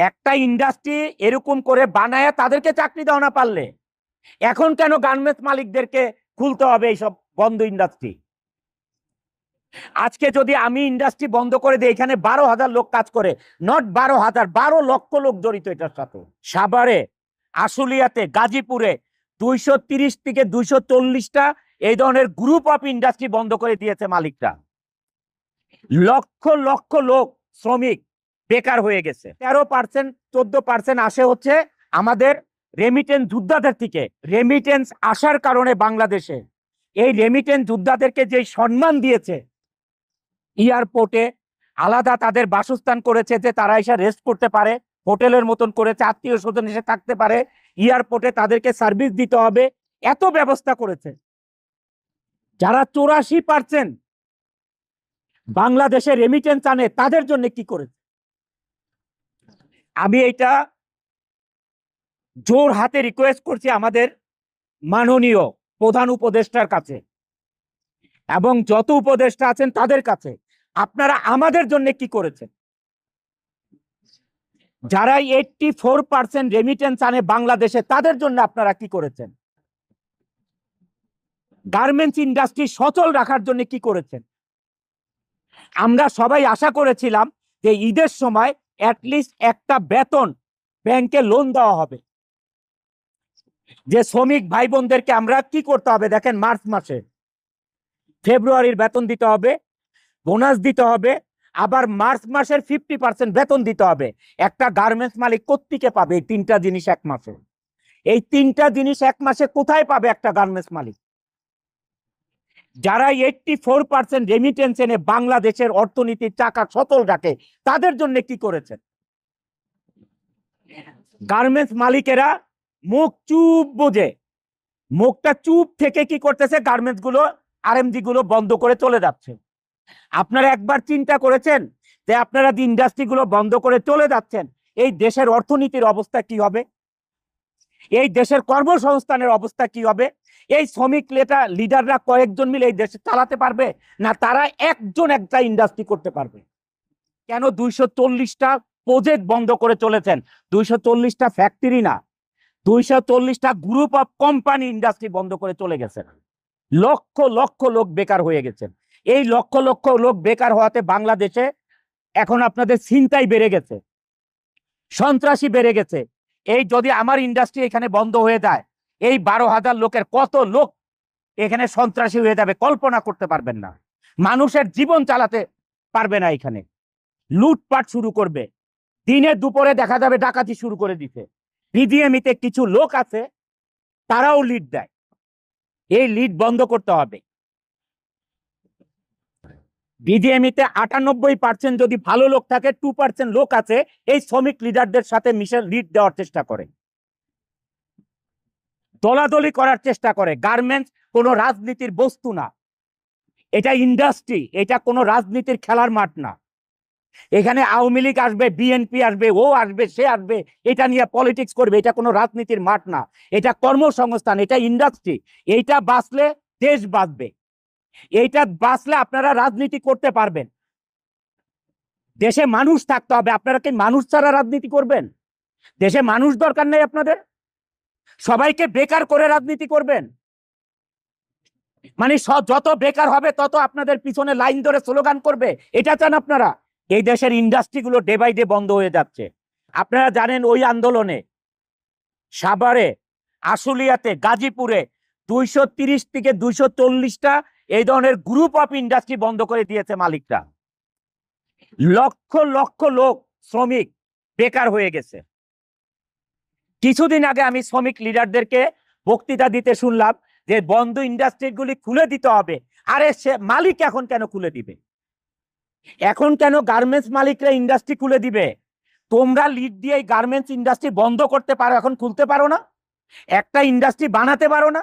একটা ইন্ডাস্ট্রি এরকম করে বানায় তাদেরকে চাকরি দেওয়া না পারলে এখন কেন গার্মেন্টস মালিকদেরকে খুলতে হবে এইসব বন্ধ ইন্ডাস্ট্রি? আজকে যদি আমি ইন্ডাস্ট্রি বন্ধ করে দিই, এখানে 12,000 লোক কাজ করে, নট 12,000, 12 লক্ষ লোক জড়িত এটার সাথে। সাভারে, আশুলিয়াতে, গাজীপুরে 230 থেকে 240টা এই ধরনের গ্রুপ অফ ইন্ডাস্ট্রি বন্ধ করে দিয়েছে মালিকরা। লক্ষ লক্ষ লোক শ্রমিক বেকার হয়ে গেছে। 13%, 14% আসে হচ্ছে আমাদের রেমিটেন্স যোদ্ধাদের থেকে। রেমিটেন্স আসার কারণে বাংলাদেশে এই রেমিটেন্স যোদ্ধাদেরকে যে সম্মান দিয়েছে, এয়ারপোর্টে আলাদা তাদের বাসস্থান করেছে, যে তারা এসে রেস্ট করতে পারে, হোটেলের মতন করেছে, আত্মীয় স্বজন এসে থাকতে পারে, এয়ারপোর্টে তাদেরকে সার্ভিস দিতে হবে, এত ব্যবস্থা করেছে। যারা 84% বাংলাদেশে রেমিটেন্স আনে তাদের জন্য কি করেছে? আমি এটা জোর হাতে রিকোয়েস্ট করছি আমাদের মাননীয় প্রধান উপদেষ্টার কাছে এবং যত উপদেষ্টা আছেন তাদের কাছে, আপনারা আমাদের জন্য কি করেছেন? যারা 84% রেমিটেন্স আনে বাংলাদেশে তাদের জন্য আপনারা কি করেছেন? গার্মেন্টস ইন্ডাস্ট্রি সচল রাখার জন্য কি করেছেন? আমরা সবাই আশা করেছিলাম যে ঈদের সময় অ্যাটলিস্ট একটা বেতন ব্যাংকে লোন দেওয়া হবে, যে শ্রমিক ভাই বোনদেরকে আমরা কি করতে হবে দেখেন, মার্চ মাসে ফেব্রুয়ারির বেতন দিতে হবে, বোনাস দিতে হবে, আবার মার্চ মাসের 50% বেতন দিতে হবে। একটা গার্মেন্টস মালিক কোত্থেকে পাবে এই তিনটা জিনিস এক মাসে? এই তিনটা জিনিস এক মাসে কোথায় পাবে একটা গার্মেন্টস মালিক? যারা 84% রেমিটেন্স এনে বাংলাদেশের অর্থনীতির চাকা সচল রাখে তাদের জন্য কি করেছেন? গার্মেন্টস মালিকেরা মুখ চুপ বোঝে, মুখটা চুপ থেকে কি করতেছে, গার্মেন্টস গুলো আরএমজি গুলো বন্ধ করে চলে যাচ্ছে। আপনারা একবার চিন্তা করেছেন যে আপনারা ইন্ডাস্ট্রি গুলো বন্ধ করে চলে যাচ্ছেন, এই দেশের অর্থনীতির অবস্থা কি হবে? এই দেশের কর্মসংস্থানের অবস্থা কি হবে? এই শ্রমিক লিডাররা কয়েকজন মিলে এই দেশে চালাতে পারবে না? তারা একজন একটা ইন্ডাস্ট্রি করতে পারবে? কেন 240টা প্রজেক্ট বন্ধ করে চলেছেন? 240টা ফ্যাক্টরি না, 240টা গ্রুপ অফ কোম্পানি ইন্ডাস্ট্রি বন্ধ করে চলে গেছেন। লক্ষ লক্ষ লোক বেকার হয়ে গেছেন। এই লক্ষ লক্ষ লোক বেকার হওয়াতে বাংলাদেশে এখন আপনাদের ছিনতাই বেড়ে গেছে, সন্ত্রাসী বেড়ে গেছে। এই যদি আমার ইন্ডাস্ট্রি এখানে বন্ধ হয়ে যায়, এই 12,000 লোকের কত লোক এখানে সন্ত্রাসী হয়ে যাবে কল্পনা করতে পারবেন না। মানুষের জীবন চালাতে পারবে না, এখানে লুটপাট শুরু করবে, দিনে দুপুরে দেখা যাবে ডাকাতি শুরু করে দিতে। বিজিএমইতে কিছু লোক আছে তারাও লিড দেয়, এই লিড বন্ধ করতে হবে। বিজিএমইতে 98% যদি ভালো লোক থাকে, 2% লোক আছে এই শ্রমিক লিডারদের সাথে মিশে লিড দেওয়ার চেষ্টা করে, দলাদলি করার চেষ্টা করে। গার্মেন্টস কোনো রাজনীতির বস্তু না, এটা ইন্ডাস্ট্রি, এটা কোনো রাজনীতির খেলার মাঠ না। এখানে আওয়ামী লীগ আসবে, বিএনপি আসবে, ও আসবে, সে আসবে, এটা নিয়ে পলিটিক্স করবে, এটা কোনো রাজনীতির মাঠ না, এটা কর্মসংস্থান, এটা ইন্ডাস্ট্রি। এইটা বাঁচলে দেশ বাঁচবে, এইটা বাঁচলে আপনারা রাজনীতি করতে পারবেন। দেশে মানুষ থাকতে হবে। আপনারা কি মানুষ ছাড়া রাজনীতি করবেন? দেশে মানুষ দরকার নেই আপনাদের, সবাইকে বেকার করে রাজনীতি করবেন? মানে যত বেকার হবে তত আপনাদের পিছনে লাইন ধরে স্লোগান করবে, এটা চান আপনারা? এই দেশের ইন্ডাস্ট্রিগুলো ডে বাই ডে বন্ধ হয়ে যাচ্ছে। আপনারা জানেন ওই আন্দোলনে সাভারে, আশুলিয়াতে, গাজীপুরে 230 থেকে 240টা এই ধরনের গ্রুপ অফ ইন্ডাস্ট্রি বন্ধ করে দিয়েছে মালিকরা। লক্ষ লক্ষ লোক শ্রমিক বেকার হয়ে গেছে। কিছুদিন আগে আমি শ্রমিক লিডারদেরকে বক্তৃতা দিতে শুনলাম যে বন্ধ ইন্ডাস্ট্রিগুলি খুলে দিতে হবে। আরে সে মালিক এখন কেন খুলে দিবে? এখন কেন গার্মেন্টস মালিকরা ইন্ডাস্ট্রি খুলে দিবে? তোমরা লিড দিয়ে গার্মেন্টস ইন্ডাস্ট্রি বন্ধ করতে পারো, এখন খুলতে পারো না? একটা ইন্ডাস্ট্রি বানাতে পারো না?